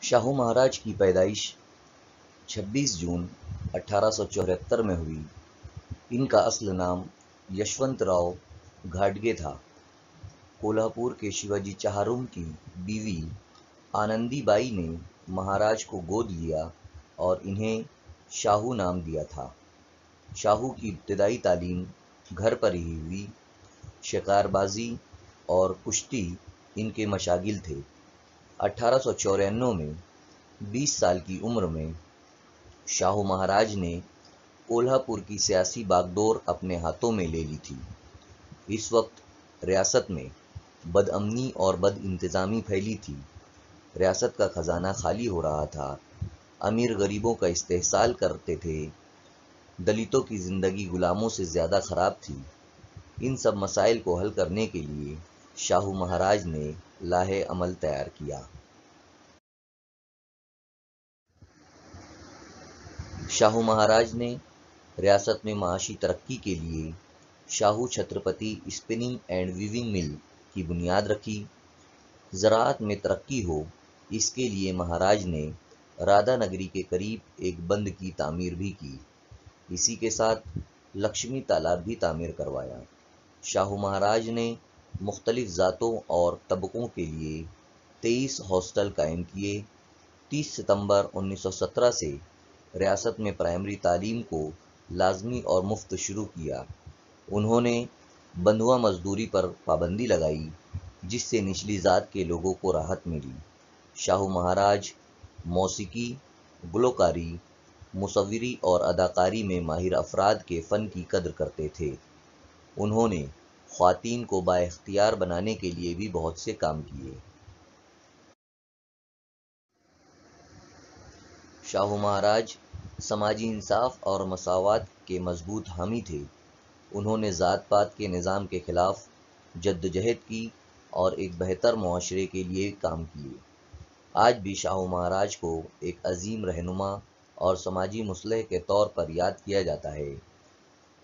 شاہو مہاراج کی پیدائش 26 جون 1874 میں ہوئی۔ ان کا اصل نام یشونت راؤ گھاٹگے تھا۔ کولہاپور کے شیواجی چہارم کی بیوی آنندی بائی نے مہاراج کو گود لیا اور انہیں شاہو نام دیا تھا۔ شاہو کی ابتدائی تعلیم گھر پر ہی ہوئی۔ شکار بازی اور کشتی ان کے مشاغل تھے۔ 1894 میں 20 سال کی عمر میں شاہو مہاراج نے کولہاپور کی سیاسی باغ ڈور اپنے ہاتھوں میں لے لی تھی۔ اس وقت ریاست میں بد امنی اور بد انتظامی پھیلی تھی۔ ریاست کا خزانہ خالی ہو رہا تھا۔ امیر غریبوں کا استحصال کرتے تھے۔ دلتوں کی زندگی غلاموں سے زیادہ خراب تھی۔ ان سب مسائل کو حل کرنے کے لیے شاہو مہاراج نے لاہ عمل تیار کیا۔ شاہو مہاراج نے ریاست میں معاشی ترقی کے لیے Shahu Chhatrapati spinning and weaving mill کی بنیاد رکھی۔ زراعت میں ترقی ہو، اس کے لیے مہاراج نے رادھا نگری کے قریب ایک بند کی تعمیر بھی کی۔ اسی کے ساتھ لکشمی تالاب بھی تعمیر کروایا۔ شاہو مہاراج نے مختلف ذاتوں اور طبقوں کے لیے 23 ہاسٹل قائم کیے۔ 30 ستمبر 1917 سے ریاست میں پرائمری تعلیم کو لازمی اور مفت شروع کیا۔ انہوں نے بندھوا مزدوری پر پابندی لگائی، جس سے نچلی ذات کے لوگوں کو راحت ملی۔ شاہو مہاراج موسیقی، گلوکاری، مصوری اور اداکاری میں ماہر افراد کے فن کی قدر کرتے تھے۔ انہوں نے خواتین کو بااختیار بنانے کے لیے بھی بہت سے کام کیے۔ شاہو مہاراج سماجی انصاف اور مساوات کے مضبوط حامی تھے۔ انہوں نے ذات پات کے نظام کے خلاف جدوجہد کی اور ایک بہتر معاشرے کے لیے کام کیے۔ آج بھی شاہو مہاراج کو ایک عظیم رہنما اور سماجی مصلح کے طور پر یاد کیا جاتا ہے۔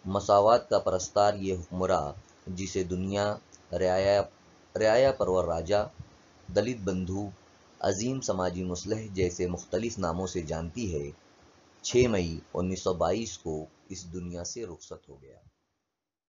مساوات کا پرستار یہ حکمراں، جسے دنیا رعایا پرور راجا، دلت بندھو، عظیم سماجی مصلح جیسے مختلف ناموں سے جانتی ہے، 6 مئی 1922 کو اس دنیا سے رخصت ہو گیا۔